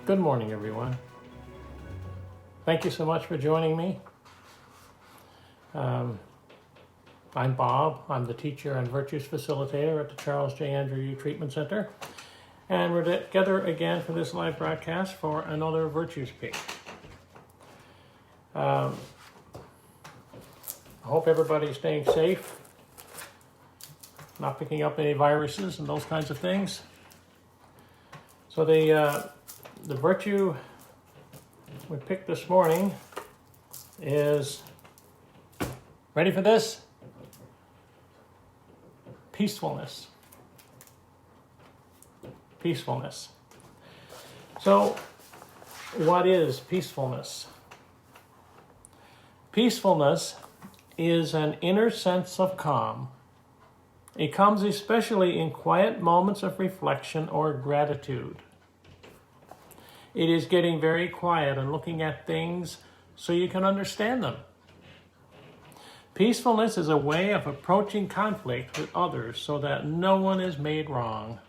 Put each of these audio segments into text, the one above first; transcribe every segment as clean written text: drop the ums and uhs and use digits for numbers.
Good morning, everyone. Thank you so much for joining me. I'm Bob. I'm the teacher and virtues facilitator at the Charles J. Andrew Youth Treatment Center. And we're together again for this live broadcast for another Virtues Peak. I hope everybody's staying safe, not picking up any viruses and those kinds of things. So the virtue we picked this morning is, ready for this? Peacefulness. Peacefulness. So, what is peacefulness? Peacefulness is an inner sense of calm. It comes especially in quiet moments of reflection or gratitude. It is getting very quiet and looking at things so you can understand them. Peacefulness is a way of approaching conflict with others so that no one is made wrong.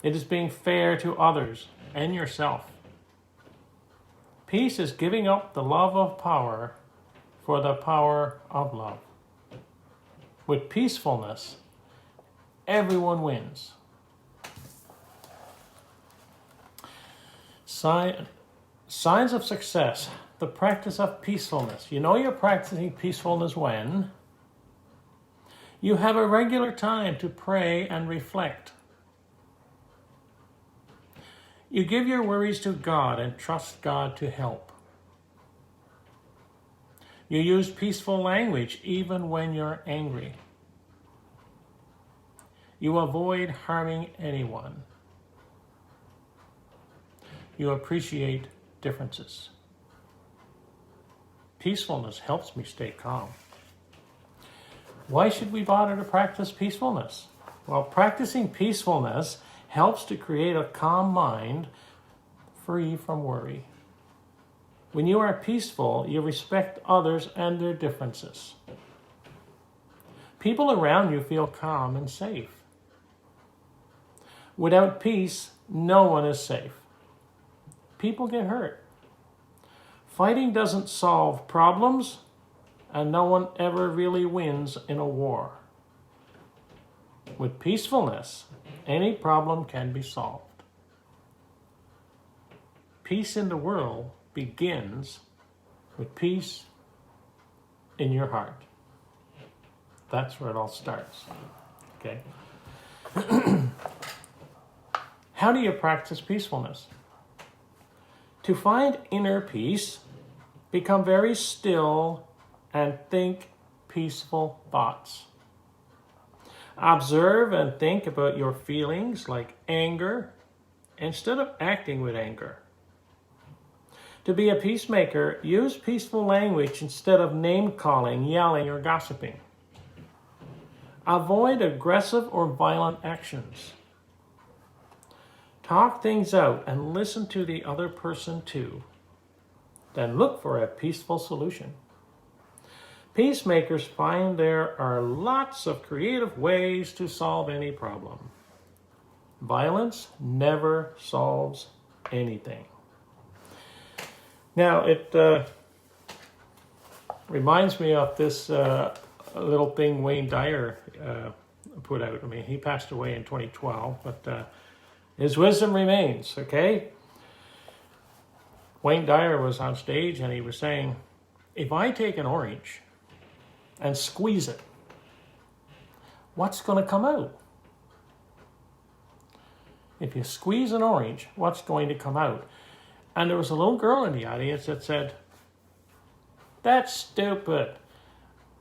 It is being fair to others and yourself. Peace is giving up the love of power for the power of love. With peacefulness, everyone wins. Signs of success, the practice of peacefulness. You know you're practicing peacefulness when you have a regular time to pray and reflect. You give your worries to God and trust God to help. You use peaceful language even when you're angry. You avoid harming anyone. You appreciate differences. Peacefulness helps me stay calm. Why should we bother to practice peacefulness? Well, practicing peacefulness helps to create a calm mind free from worry. When you are peaceful, you respect others and their differences. People around you feel calm and safe. Without peace, no one is safe. People get hurt. Fighting doesn't solve problems, and no one ever really wins in a war. With peacefulness, any problem can be solved. Peace in the world begins with peace in your heart. That's where it all starts. Okay? How do you practice peacefulness? To find inner peace, become very still and think peaceful thoughts. Observe and think about your feelings like anger instead of acting with anger. To be a peacemaker, use peaceful language instead of name-calling, yelling, or gossiping. Avoid aggressive or violent actions. Talk things out and listen to the other person too. Then look for a peaceful solution. Peacemakers find there are lots of creative ways to solve any problem. Violence never solves anything. Now, it reminds me of this little thing Wayne Dyer put out. I mean, he passed away in 2012, but his wisdom remains, okay? Wayne Dyer was on stage and he was saying, if I take an orange and squeeze it, what's going to come out? If you squeeze an orange, what's going to come out? And there was a little girl in the audience that said, that's stupid.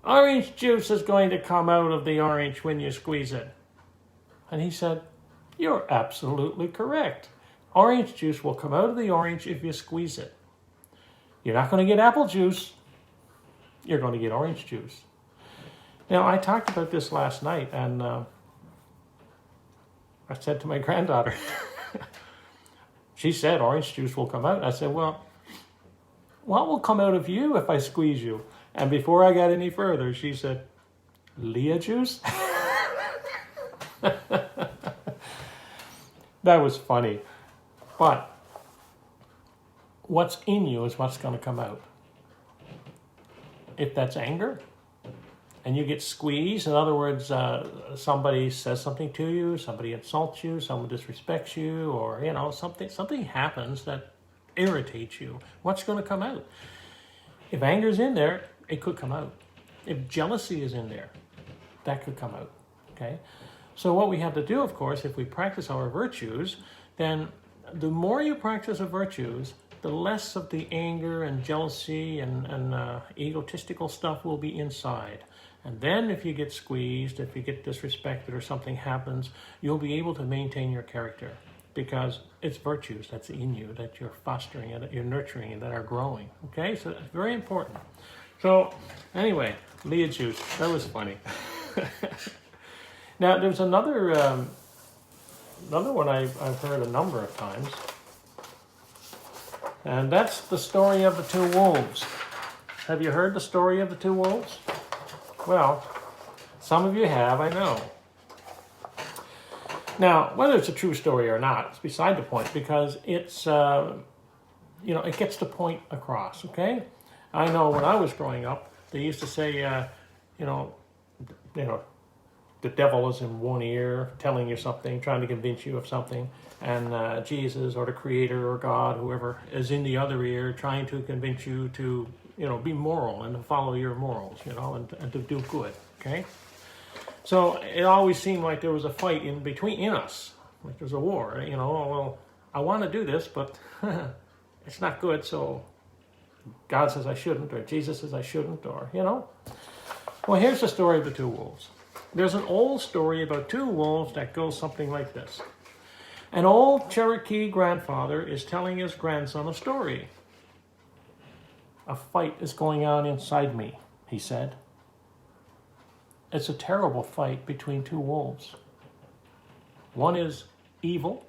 Orange juice is going to come out of the orange when you squeeze it. And he said, you're absolutely correct. Orange juice will come out of the orange if you squeeze it. You're not going to get apple juice. You're going to get orange juice. Now, I talked about this last night, and I said to my granddaughter, She said orange juice will come out. I said, well, what will come out of you if I squeeze you? And before I got any further, she said, Leah juice? That was funny. But what's in you is what's going to come out. If that's anger, and you get squeezed, in other words, somebody says something to you, somebody insults you, someone disrespects you, or something happens that irritates you, what's going to come out? If anger's in there, it could come out. If jealousy is in there, that could come out. Okay? So what we have to do, of course, if we practice our virtues, then the more you practice the virtues, the less of the anger and jealousy and egotistical stuff will be inside. And then if you get squeezed, if you get disrespected or something happens, you'll be able to maintain your character because it's virtues that's in you, that you're fostering and that you're nurturing and that are growing. Okay, so that's very important. So anyway, Leah juice, that was funny. Now there's another one I've heard a number of times. And that's the story of the two wolves. Have you heard the story of the two wolves? Well, some of you have, I know. Now, whether it's a true story or not, it's beside the point because it's, it gets the point across, okay? I know when I was growing up, they used to say, the devil is in one ear telling you something, trying to convince you of something, and Jesus or the Creator or God, whoever, is in the other ear trying to convince you to, be moral and to follow your morals, and to do good, okay? So it always seemed like there was a fight in us, like there's a war, well, I want to do this, but it's not good, so God says I shouldn't, or Jesus says I shouldn't, or, Well, here's the story of the two wolves. There's an old story about two wolves that goes something like this. An old Cherokee grandfather is telling his grandson a story. A fight is going on inside me, he said. It's a terrible fight between two wolves. One is evil.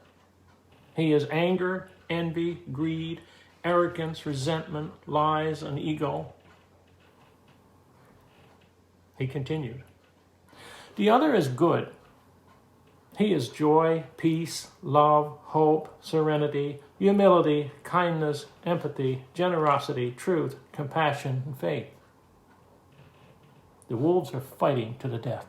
He is anger, envy, greed, arrogance, resentment, lies, and ego. He continued. The other is good. He is joy, peace, love, hope, serenity, humility, kindness, empathy, generosity, truth, compassion, and faith. The wolves are fighting to the death.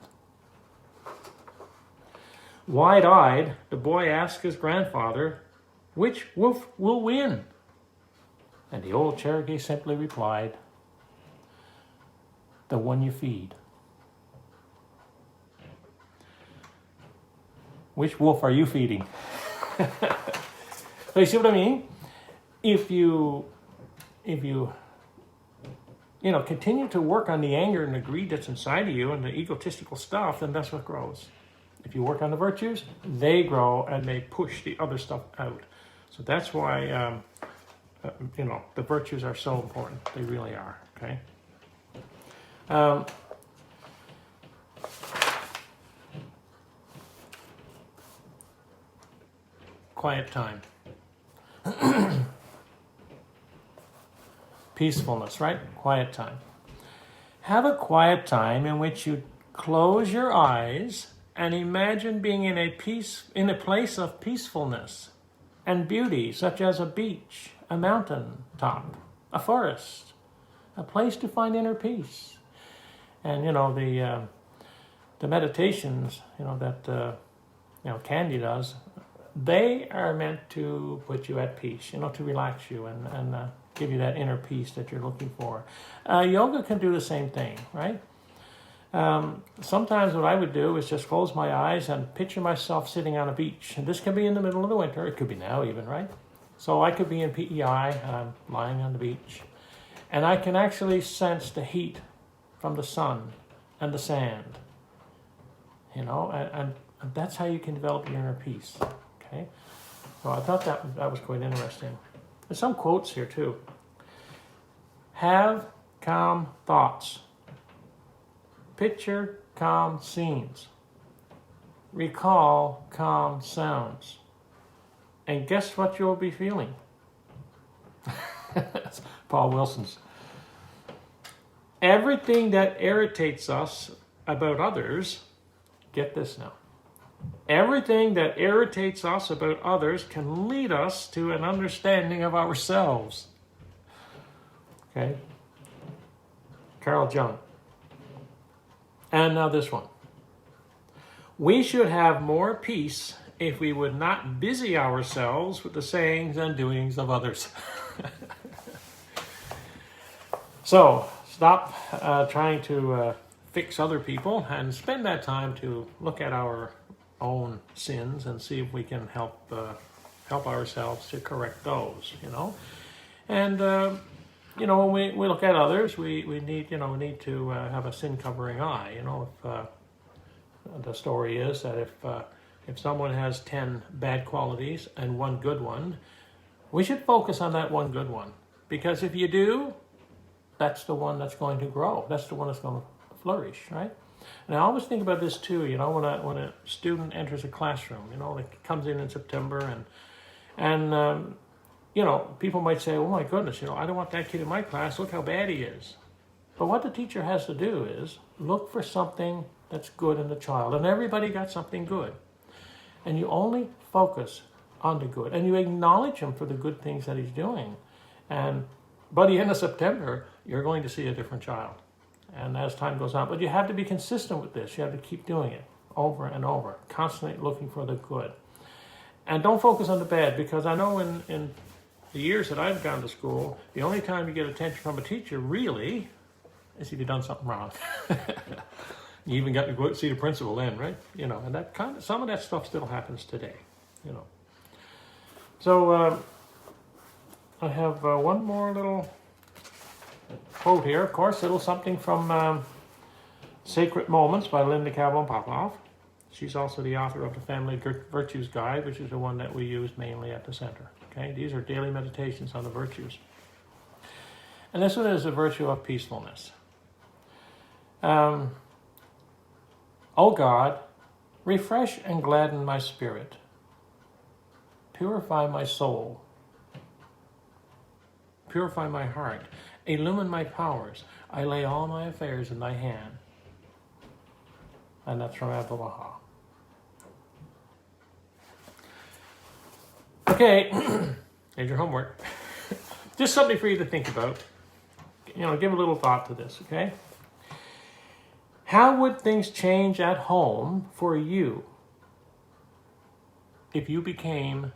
Wide-eyed, the boy asked his grandfather, which wolf will win? And the old Cherokee simply replied, the one you feed. Which wolf are you feeding? So you see what I mean? If you continue to work on the anger and the greed that's inside of you and the egotistical stuff, then that's what grows. If you work on the virtues, they grow and they push the other stuff out. So that's why, the virtues are so important. They really are, okay? Quiet time. Peacefulness, right? Quiet time. Have a quiet time in which you close your eyes and imagine being in a place of peacefulness and beauty, such as a beach, a mountain top, a forest, a place to find inner peace. And the meditations, that Candy does, they are meant to put you at peace, to relax you and give you that inner peace that you're looking for. Yoga can do the same thing, right? Sometimes what I would do is just close my eyes and picture myself sitting on a beach. And this can be in the middle of the winter. It could be now even, right? So I could be in PEI and I'm lying on the beach. And I can actually sense the heat from the sun and the sand. And that's how you can develop your inner peace. Okay? So I thought that was quite interesting. There's some quotes here too. Have calm thoughts. Picture calm scenes. Recall calm sounds. And guess what you'll be feeling? That's Paul Wilson's. Everything that irritates us about others, get this now. Everything that irritates us about others can lead us to an understanding of ourselves. Okay? Carl Jung. And now this one. We should have more peace if we would not busy ourselves with the sayings and doings of others. So, stop trying to fix other people and spend that time to look at our own sins and see if we can help ourselves to correct those, And, when we look at others, we need to have a sin-covering eye. If the story is that if someone has 10 bad qualities and one good one, we should focus on that one good one. Because if you do, that's the one that's going to grow. That's the one that's going to flourish, right? And I always think about this too, when a student enters a classroom, like comes in September and people might say, oh my goodness, I don't want that kid in my class. Look how bad he is. But what the teacher has to do is look for something that's good in the child. And everybody got something good. And you only focus on the good. And you acknowledge him for the good things that he's doing. And by the end of September, you're going to see a different child. And as time goes on. But you have to be consistent with this. You have to keep doing it over and over. Constantly looking for the good. And don't focus on the bad. Because I know in the years that I've gone to school, the only time you get attention from a teacher, really, is if you've done something wrong. You even got to go see the principal then, right? And that some of that stuff still happens today, So I have one more little quote here. Of course, a little something from Sacred Moments by Linda Kablin-Popoff. She's also the author of the Family Virtues Guide, which is the one that we use mainly at the center. Okay, these are daily meditations on the virtues. And this one is the virtue of peacefulness. O God, refresh and gladden my spirit. Purify my soul. Purify my heart. Illumine my powers. I lay all my affairs in thy hand. And that's from Abdu'l-Baha. Okay, here's your homework. Just something for you to think about. Give a little thought to this, okay? How would things change at home for you if you became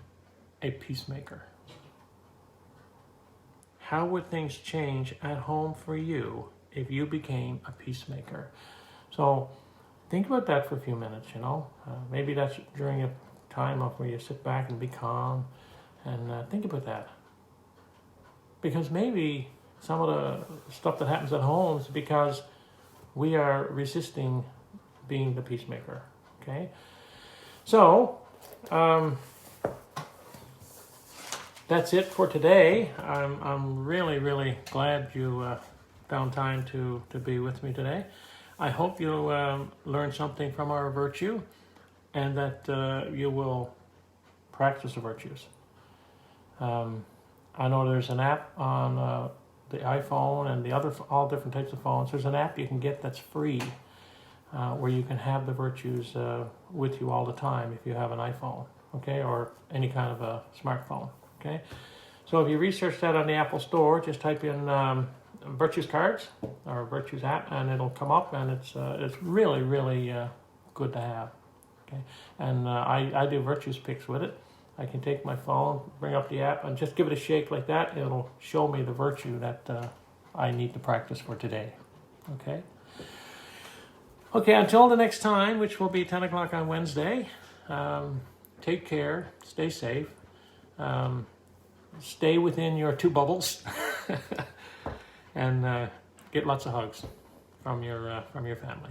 a peacemaker? How would things change at home for you if you became a peacemaker? So think about that for a few minutes, Maybe that's during a time where you sit back and be calm and think about that. Because maybe some of the stuff that happens at home is because we are resisting being the peacemaker, okay? So, that's it for today. I'm really, really glad you found time to be with me today. I hope you learned something from our virtue and that you will practice the virtues. I know there's an app on the iPhone and all different types of phones. There's an app you can get that's free where you can have the virtues with you all the time if you have an iPhone, okay, or any kind of a smartphone, okay. So if you research that on the Apple Store, just type in Virtues Cards or Virtues app, and it'll come up, and it's really, really good to have, okay. And I do virtues picks with it. I can take my phone, bring up the app, and just give it a shake like that. It'll show me the virtue that I need to practice for today. Okay? Okay, until the next time, which will be 10 o'clock on Wednesday, take care, stay safe, stay within your 2 bubbles, and get lots of hugs from your family.